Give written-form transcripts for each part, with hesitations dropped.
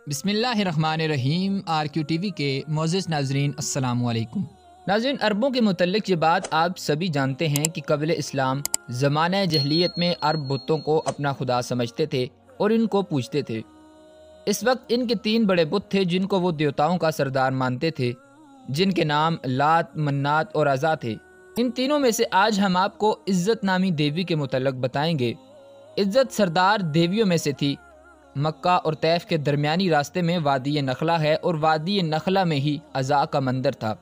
بسم اللہ الرحمن الرحیم۔ RQ TV کے معزز ناظرین السلام علیکم۔ ناظرین، عربوں کے متعلق یہ بات آپ سبھی جانتے ہیں کہ قبل اسلام زمانہ جہلیت میں عرب بتوں کو اپنا خدا سمجھتے تھے اور ان کو پوجتے تھے۔ اس وقت ان کے 3 بڑے بت تھے جن کو وہ دیوتاؤں کا سردار مانتے تھے، جن کے نام لات، منات اور عزا تھے۔ ان تینوں میں سے آج ہم آپ کو عزت نامی دیوی کے متعلق بتائیں گے۔ عزت سردار دیویوں میں سے تھی۔ مکہ اور طیف کے درمیانی راستے میں وادی نخلہ ہے اور وادی نخلہ میں ہی عزا کا مندر تھا۔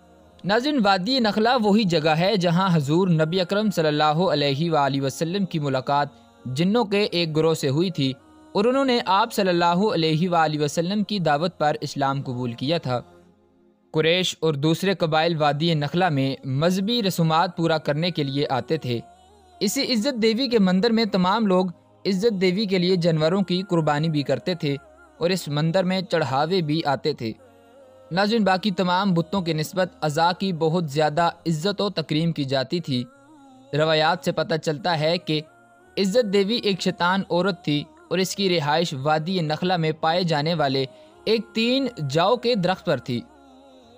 ناظرین، وادی نخلہ وہی جگہ ہے جہاں حضور نبی اکرم صلی اللہ علیہ وآلہ وسلم کی ملاقات جنوں کے ایک گروہ سے ہوئی تھی اور انہوں نے آپ صلی اللہ علیہ وآلہ وسلم کی دعوت پر اسلام قبول کیا تھا۔ قریش اور دوسرے قبائل وادی نخلہ میں مذہبی رسومات پورا کرنے کے لیے آتے تھے۔ اسی عزت دیوی کے مندر میں تمام لوگ عزت دیوی کے لیے جانوروں کی قربانی بھی کرتے تھے اور اس مندر میں چڑھاوے بھی آتے تھے۔ ناظرین، باقی تمام بتوں کی نسبت عزا کی بہت زیادہ عزت و تکریم کی جاتی تھی۔ روایات سے پتہ چلتا ہے کہ عزت دیوی ایک شیطان عورت تھی اور اس کی رہائش وادی نخلہ میں پائے جانے والے ایک 3 جاؤ کے درخت پر تھی۔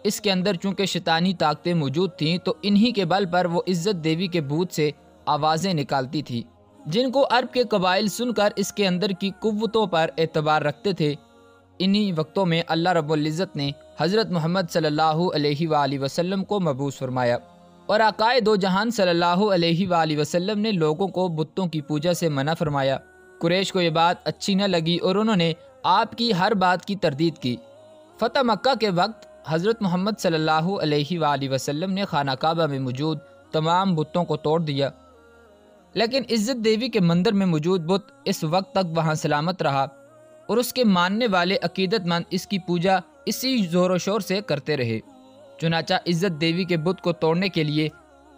اس کے اندر چونکہ شیطانی طاقتیں موجود تھیں تو انہی کے بل پر وہ عزت دیوی کے بھوت سے آوازیں نکالتی تھی، جن کو عرب کے قبائل سن کر اس کے اندر کی قوتوں پر اعتبار رکھتے تھے۔ انہی وقتوں میں اللہ رب العزت نے حضرت محمد صلی اللہ علیہ وآلہ وسلم کو مبعوث فرمایا اور آقائے دو جہان صلی اللہ علیہ وآلہ وسلم نے لوگوں کو بتوں کی پوجا سے منع فرمایا۔ قریش کو یہ بات اچھی نہ لگی اور انہوں نے آپ کی ہر بات کی تردید کی۔ فتح مکہ کے وقت حضرت محمد صلی اللہ علیہ وآلہ وسلم نے خانہ کعبہ میں موجود تمام بتوں کو توڑ دیا، لیکن عزت دیوی کے مندر میں موجود بت اس وقت تک وہاں سلامت رہا اور اس کے ماننے والے عقیدت مند اس کی پوجا اسی زور و شور سے کرتے رہے۔ چنانچہ عزت دیوی کے بت کو توڑنے کے لیے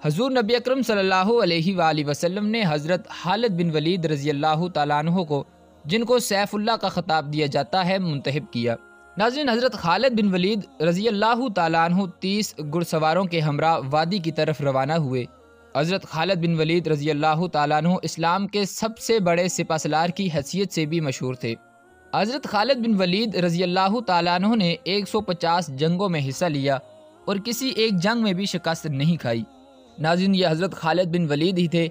حضور نبی اکرم صلی اللہ علیہ وآلہ وسلم نے حضرت خالد بن ولید رضی اللہ تعالیٰ عنہ کو، جن کو سیف اللہ کا خطاب دیا جاتا ہے، منتخب کیا۔ ناظرین، حضرت خالد بن ولید رضی اللہ تعالیٰ عنہ 30 گھڑ سواروں کے ہمراہ وادی کی طرف روانہ ہوئے۔ حضرت خالد بن ولید رضی اللہ تعالیٰ عنہ اسلام کے سب سے بڑے سپہ سالار کی حیثیت سے بھی مشہور تھے۔ حضرت خالد بن ولید رضی اللہ تعالیٰ عنہ نے 150 جنگوں میں حصہ لیا اور کسی ایک جنگ میں بھی شکست نہیں کھائی۔ ناظرین، یہ حضرت خالد بن ولید ہی تھے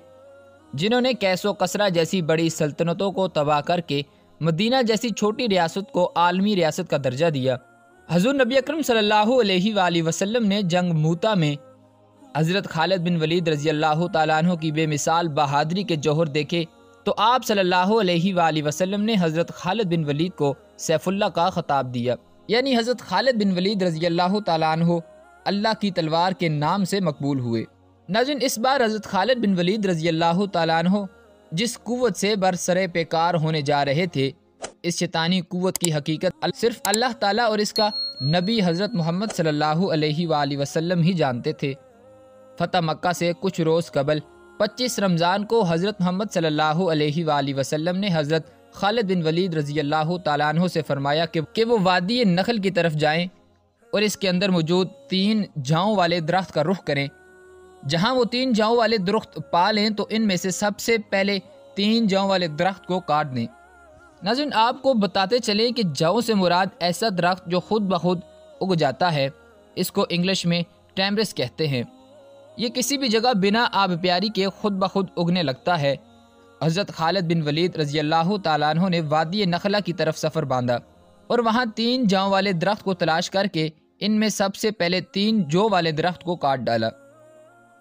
جنہوں نے کیس و کسرہ جیسی بڑی سلطنتوں کو تباہ کر کے مدینہ جیسی چھوٹی ریاست کو عالمی ریاست کا درجہ دیا۔ حضور نبی اکرم صلی اللہ علیہ وآلہ وسلم نے جنگ موتا میں حضرت خالد بن ولید رضی اللہ تعالیٰ عنہ کی بے مثال بہادری کے جوہر دیکھے تو آپ صلی اللہ علیہ وآلہ وسلم نے حضرت خالد بن ولید کو سیف اللہ کا خطاب دیا، یعنی حضرت خالد بن ولید رضی اللہ تعالیٰ عنہ اللہ کی تلوار کے نام سے مقبول ہوئے۔ ناظرین، اس بار حضرت خالد بن ولید رضی اللہ تعالیٰ عنہ جس قوت سے برسرے پیکار ہونے جا رہے تھے، اس شیطانی قوت کی حقیقت صرف اللہ تعالیٰ اور اس کا نبی حضرت محمد صلی اللہ علیہ وآلہ وسلم ہی جانتے تھے۔ فتح مکہ سے کچھ روز قبل 25 رمضان کو حضرت محمد صلی اللہ علیہ وآلہ وسلم نے حضرت خالد بن ولید رضی اللہ تعالیٰ عنہ سے فرمایا کہ وہ وادی نخل کی طرف جائیں اور اس کے اندر موجود 3 جاؤں والے درخت کا رخ کریں۔ جہاں وہ 3 جاؤں والے درخت پا لیں تو ان میں سے سب سے پہلے 3 جاؤں والے درخت کو کاٹ دیں۔ ناظرین، آپ کو بتاتے چلیں کہ جاؤں سے مراد ایسا درخت جو خود بخود اگ جاتا ہے، اس کو انگلش میں ٹیمرس کہتے ہیں۔ یہ کسی بھی جگہ بنا آب پیاری کے خود بخود اگنے لگتا ہے۔ حضرت خالد بن ولید رضی اللہ تعالیٰ عنہ نے وادی نخلہ کی طرف سفر باندھا اور وہاں 3 جاؤں والے درخت کو تلاش کر کے ان میں سب سے پہلے 3 جو والے درخت کو کاٹ ڈالا۔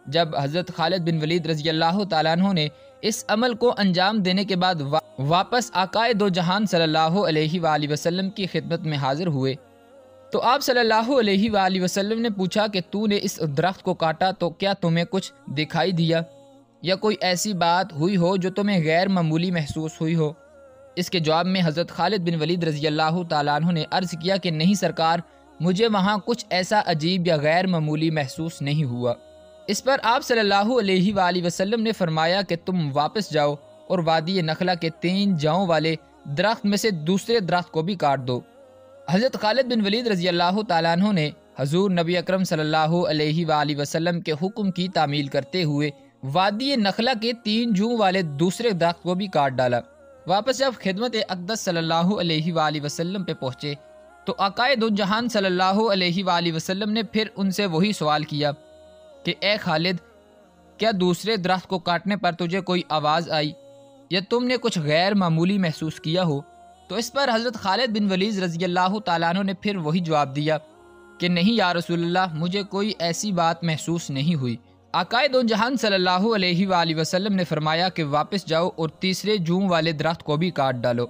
جب حضرت خالد بن ولید رضی اللہ تعالیٰ عنہ نے اس عمل کو انجام دینے کے بعد واپس آقائے دو جہان صلی اللہ علیہ وآلہ وسلم کی خدمت میں حاضر ہوئے تو آپ صلی اللہ علیہ وآلہ وسلم نے پوچھا کہ تو نے اس درخت کو کاٹا تو کیا تمہیں کچھ دکھائی دیا یا کوئی ایسی بات ہوئی ہو جو تمہیں غیر معمولی محسوس ہوئی ہو؟ اس کے جواب میں حضرت خالد بن ولید رضی اللہ تعالیٰ عنہ نے عرض کیا کہ نہیں سرکار، مجھے وہاں کچھ ایسا عجیب یا غیر معمولی محسوس نہیں ہوا۔ اس پر آپ صلی اللہ علیہ وآلہ وسلم نے فرمایا کہ تم واپس جاؤ اور وادی نخلہ کے 3 جاؤں والے درخت میں سے دوسرے درخت کو بھی کاٹ دو۔ حضرت خالد بن ولید رضی اللہ تعالیٰ عنہ نے حضور نبی اکرم صلی اللہ علیہ وآلہ وسلم کے حکم کی تعمیل کرتے ہوئے وادی نخلہ کے 3 جوں والے دوسرے درخت کو بھی کاٹ ڈالا۔ واپس جب خدمت اقدس صلی اللہ علیہ وآلہ وسلم پہ پہنچے تو آقائے دو جہان صلی اللہ علیہ وآلہ وسلم نے پھر ان سے وہی سوال کیا کہ اے خالد، کیا دوسرے درخت کو کاٹنے پر تجھے کوئی آواز آئی یا تم نے کچھ غیر معمولی محسوس کیا ہو؟ تو اس پر حضرت خالد بن ولید رضی اللہ تعالیٰ عنہ نے پھر وہی جواب دیا کہ نہیں یا رسول اللہ، مجھے کوئی ایسی بات محسوس نہیں ہوئی۔ آقائے دو جہان صلی اللہ علیہ وآلہ وسلم نے فرمایا کہ واپس جاؤ اور تیسرے جوم والے درخت کو بھی کاٹ ڈالو۔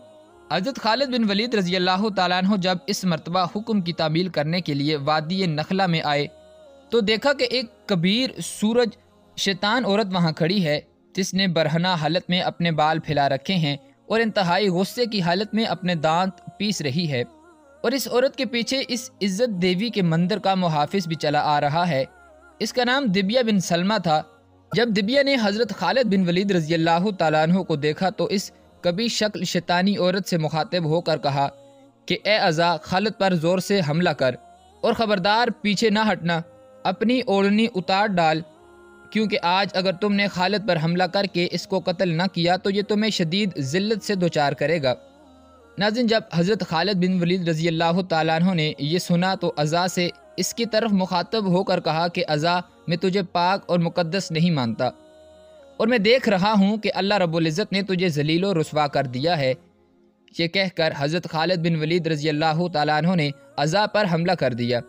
حضرت خالد بن ولید رضی اللہ تعالیٰ عنہ جب اس مرتبہ حکم کی تعمیل کرنے کے لیے وادی نخلہ میں آئے تو دیکھا کہ ایک کبیر سورج شیطان عورت وہاں کھڑی ہے جس نے برہنہ حالت میں اپنے بال پھیلا رکھے ہیں اور انتہائی غصے کی حالت میں اپنے دانت پیس رہی ہے، اور اس عورت کے پیچھے اس عزت دیوی کے مندر کا محافظ بھی چلا آ رہا ہے۔ اس کا نام دبیہ بن سلمہ تھا۔ جب دبیہ نے حضرت خالد بن ولید رضی اللہ تعالیٰ عنہ کو دیکھا تو اس کبھی شکل شیطانی عورت سے مخاطب ہو کر کہا کہ اے عزا، خالد پر زور سے حملہ کر اور خبردار پیچھے نہ ہٹنا، اپنی اوڑھنی اتار ڈال، کیونکہ آج اگر تم نے خالد پر حملہ کر کے اس کو قتل نہ کیا تو یہ تمہیں شدید ذلت سے دوچار کرے گا۔ ناظرین، جب حضرت خالد بن ولید رضی اللہ تعالیٰ عنہ نے یہ سنا تو عزا سے اس کی طرف مخاطب ہو کر کہا کہ عزا، میں تجھے پاک اور مقدس نہیں مانتا، اور میں دیکھ رہا ہوں کہ اللہ رب العزت نے تجھے ذلیل و رسوا کر دیا ہے۔ یہ کہہ کر حضرت خالد بن ولید رضی اللہ تعالیٰ عنہ نے عزا پر حملہ کر دیا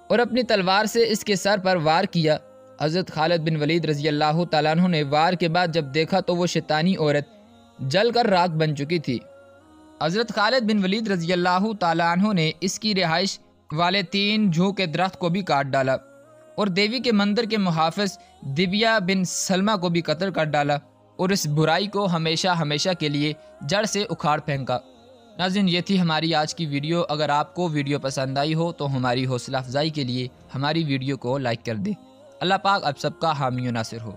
اور اپنی تلوار سے اس کے سر پر وار کیا۔ حضرت خالد بن ولید رضی اللہ تعالیٰ عنہ نے وار کے بعد جب دیکھا تو وہ شیطانی عورت جل کر راکھ بن چکی تھی۔ حضرت خالد بن ولید رضی اللہ تعالیٰ عنہ نے اس کی رہائش والے 3 جوں کے درخت کو بھی کاٹ ڈالا اور دیوی کے مندر کے محافظ دبیہ بن سلمہ کو بھی قتل کر ڈالا اور اس برائی کو ہمیشہ ہمیشہ کے لیے جڑ سے اکھاڑ پھینکا۔ ناظرین، یہ تھی ہماری آج کی ویڈیو۔ اگر آپ کو ویڈیو پسند آئی ہو تو ہماری حوصلہ افزائی کے لیے ہماری ویڈیو کو لائک کر دیں۔ اللہ پاک آپ سب کا حامی و ناصر ہو۔